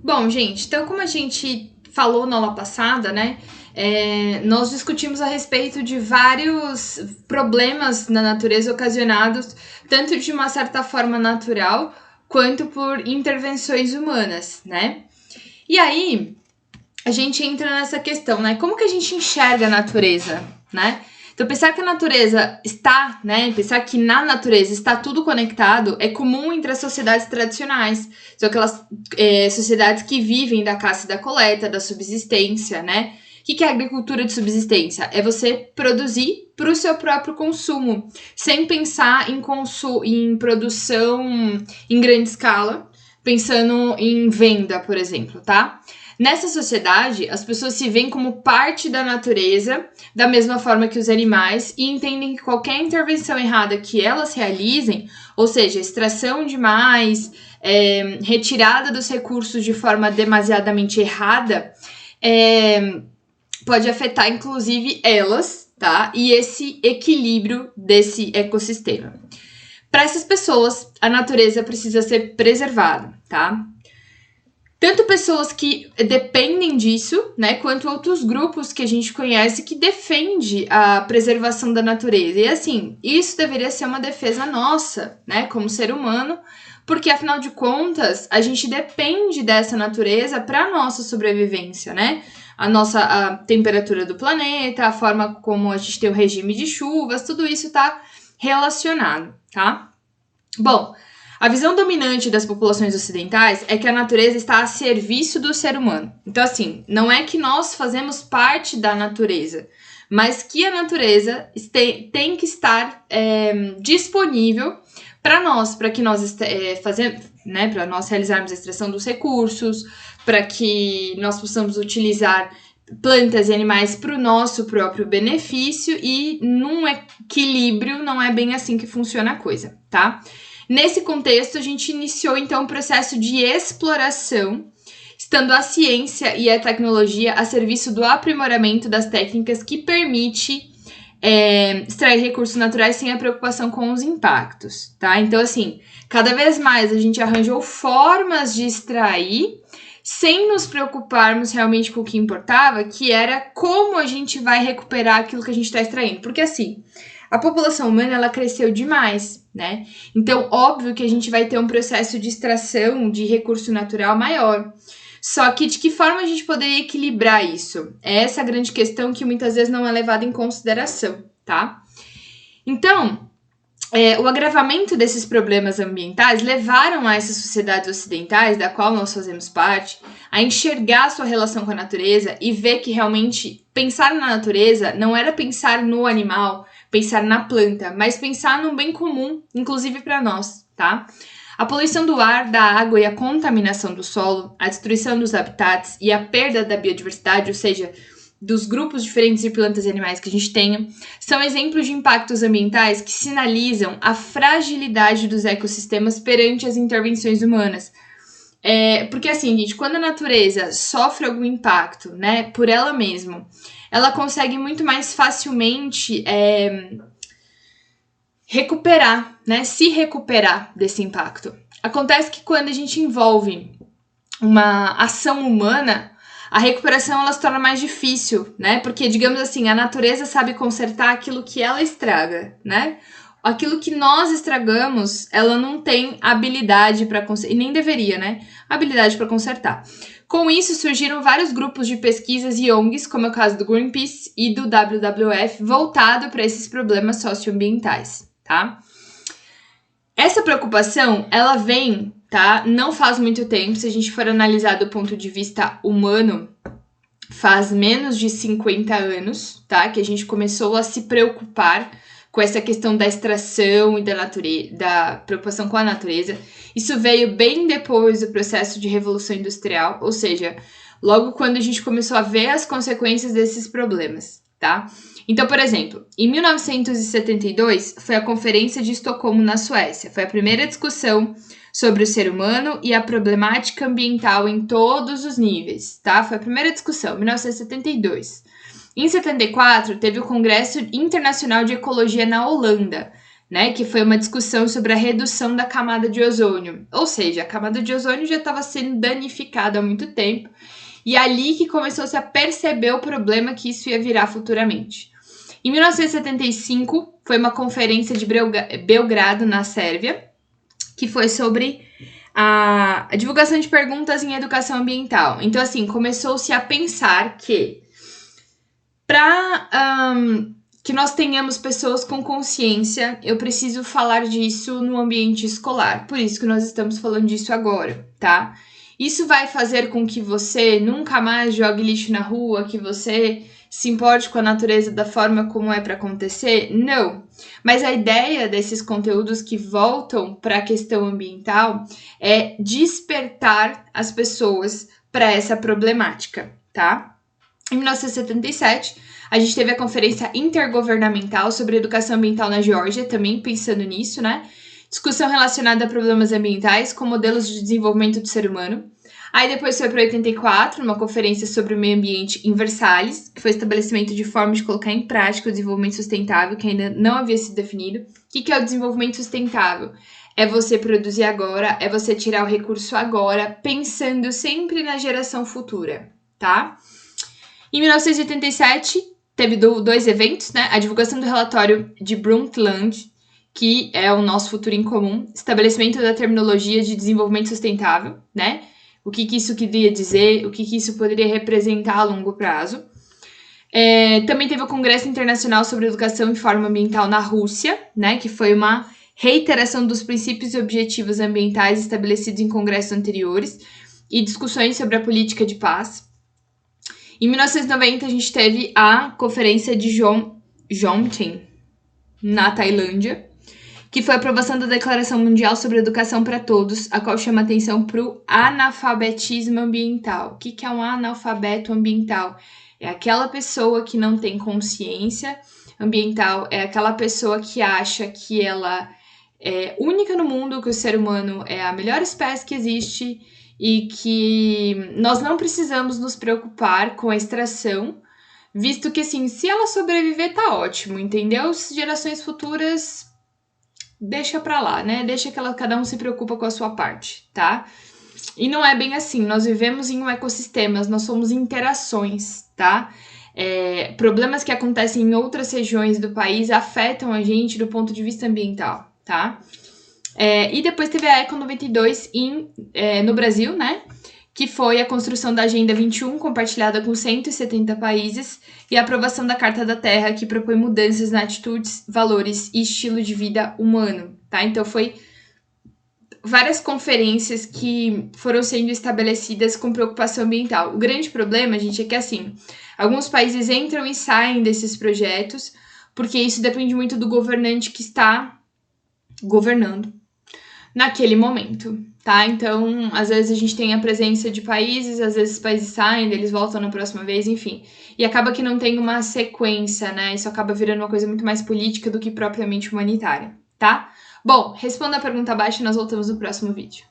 Bom, gente, então como a gente falou na aula passada, né? Nós discutimos a respeito de vários problemas na natureza ocasionados tanto de uma certa forma natural quanto por intervenções humanas, né? E aí a gente entra nessa questão, né? Como que a gente enxerga a natureza, né? Então, pensar que a natureza está, né? Pensar que na natureza está tudo conectado é comum entre as sociedades tradicionais. São aquelas sociedades que vivem da caça e da coleta, da subsistência, né? O que é a agricultura de subsistência? É você produzir para o seu próprio consumo, sem pensar em produção em grande escala, pensando em venda, por exemplo, tá? Nessa sociedade, as pessoas se veem como parte da natureza, da mesma forma que os animais, e entendem que qualquer intervenção errada que elas realizem, ou seja, extração demais, retirada dos recursos de forma demasiadamente errada, pode afetar inclusive elas, tá? E esse equilíbrio desse ecossistema. Para essas pessoas, a natureza precisa ser preservada, tá? Tanto pessoas que dependem disso, né, quanto outros grupos que a gente conhece que defende a preservação da natureza. E assim, isso deveria ser uma defesa nossa, né, como ser humano, porque afinal de contas, a gente depende dessa natureza para a nossa sobrevivência, né? A temperatura do planeta, a forma como a gente tem o regime de chuvas, tudo isso está relacionado, tá? Bom, a visão dominante das populações ocidentais é que a natureza está a serviço do ser humano. Então, assim, não é que nós fazemos parte da natureza, mas que a natureza tem que estar disponível para nós, para que nós fazemos, né, para nós realizarmos a extração dos recursos, para que nós possamos utilizar plantas e animais para o nosso próprio benefício e num equilíbrio não é bem assim que funciona a coisa, tá? Nesse contexto, a gente iniciou, então, um processo de exploração, estando a ciência e a tecnologia a serviço do aprimoramento das técnicas que permite extrair recursos naturais sem a preocupação com os impactos, tá? Então, assim, cada vez mais a gente arranjou formas de extrair sem nos preocuparmos realmente com o que importava, que era como a gente vai recuperar aquilo que a gente está extraindo. Porque, assim, a população humana, ela cresceu demais, né? Então, óbvio que a gente vai ter um processo de extração de recurso natural maior. Só que de que forma a gente poderia equilibrar isso? É essa a grande questão que muitas vezes não é levada em consideração, tá? Então, o agravamento desses problemas ambientais levaram a essas sociedades ocidentais, da qual nós fazemos parte, a enxergar sua relação com a natureza e ver que realmente pensar na natureza não era pensar no animal, pensar na planta, mas pensar num bem comum, inclusive para nós, tá? A poluição do ar, da água e a contaminação do solo, a destruição dos habitats e a perda da biodiversidade, ou seja, dos grupos diferentes de plantas e animais que a gente tenha, são exemplos de impactos ambientais que sinalizam a fragilidade dos ecossistemas perante as intervenções humanas. Porque assim, gente, quando a natureza sofre algum impacto, né, por ela mesma, ela consegue muito mais facilmente recuperar, né, se recuperar desse impacto. Acontece que quando a gente envolve uma ação humana, a recuperação ela se torna mais difícil, né? Porque, digamos assim, a natureza sabe consertar aquilo que ela estraga, né? Aquilo que nós estragamos, ela não tem habilidade para consertar, e nem deveria, né? Habilidade para consertar. Com isso, surgiram vários grupos de pesquisas e ONGs, como é o caso do Greenpeace e do WWF, voltado para esses problemas socioambientais, tá? Essa preocupação, ela vem, tá? Não faz muito tempo, se a gente for analisar do ponto de vista humano, faz menos de 50 anos, tá? Que a gente começou a se preocupar com essa questão da extração e da preocupação com a natureza. Isso veio bem depois do processo de Revolução Industrial, ou seja, logo quando a gente começou a ver as consequências desses problemas, tá? Então, por exemplo, em 1972 foi a Conferência de Estocolmo na Suécia. Foi a primeira discussão sobre o ser humano e a problemática ambiental em todos os níveis, tá? Foi a primeira discussão, 1972. Em 74, teve o Congresso Internacional de Ecologia na Holanda, né? Que foi uma discussão sobre a redução da camada de ozônio. Ou seja, a camada de ozônio já estava sendo danificada há muito tempo, e ali que começou-se a perceber o problema que isso ia virar futuramente. Em 1975, foi uma conferência de Belgrado, na Sérvia, que foi sobre a divulgação de perguntas em educação ambiental. Então, assim, começou-se a pensar que para que nós tenhamos pessoas com consciência, eu preciso falar disso no ambiente escolar. Por isso que nós estamos falando disso agora, tá? Isso vai fazer com que você nunca mais jogue lixo na rua, que você se importe com a natureza da forma como é para acontecer? Não. Mas a ideia desses conteúdos que voltam para a questão ambiental é despertar as pessoas para essa problemática, tá? Em 1977, a gente teve a Conferência Intergovernamental sobre Educação Ambiental na Geórgia, também pensando nisso, né? Discussão relacionada a problemas ambientais com modelos de desenvolvimento do ser humano. Aí depois foi para 84, uma conferência sobre o meio ambiente em Versalhes, que foi estabelecimento de formas de colocar em prática o desenvolvimento sustentável, que ainda não havia sido definido. O que é o desenvolvimento sustentável? É você produzir agora, é você tirar o recurso agora, pensando sempre na geração futura, tá? Em 1987, teve dois eventos, né? A divulgação do relatório de Brundtland, que é o nosso futuro em comum, estabelecimento da terminologia de desenvolvimento sustentável, né? O que isso queria dizer, o que isso poderia representar a longo prazo. Também teve o Congresso Internacional sobre Educação e Forma Ambiental na Rússia, né? Que foi uma reiteração dos princípios e objetivos ambientais estabelecidos em congressos anteriores e discussões sobre a política de paz. Em 1990, a gente teve a Conferência de Jomtien, na Tailândia, que foi a aprovação da Declaração Mundial sobre Educação para Todos, a qual chama atenção para o analfabetismo ambiental. O que é um analfabeto ambiental? É aquela pessoa que não tem consciência ambiental, é aquela pessoa que acha que ela é única no mundo, que o ser humano é a melhor espécie que existe e que nós não precisamos nos preocupar com a extração, visto que, assim, se ela sobreviver, tá ótimo, entendeu? As gerações futuras, deixa pra lá, né? Deixa que cada um se preocupa com a sua parte, tá? E não é bem assim, nós vivemos em um ecossistema, nós somos interações, tá? Problemas que acontecem em outras regiões do país afetam a gente do ponto de vista ambiental, tá? E depois teve a Eco 92 no Brasil, né? Que foi a construção da Agenda 21, compartilhada com 170 países, e a aprovação da Carta da Terra, que propõe mudanças nas atitudes, valores e estilo de vida humano, tá? Então, foi várias conferências que foram sendo estabelecidas com preocupação ambiental. O grande problema, gente, é que, assim, alguns países entram e saem desses projetos, porque isso depende muito do governante que está governando naquele momento, tá? Então, às vezes a gente tem a presença de países, às vezes os países saem, eles voltam na próxima vez, enfim. E acaba que não tem uma sequência, né? Isso acaba virando uma coisa muito mais política do que propriamente humanitária, tá? Bom, responda a pergunta abaixo e nós voltamos no próximo vídeo.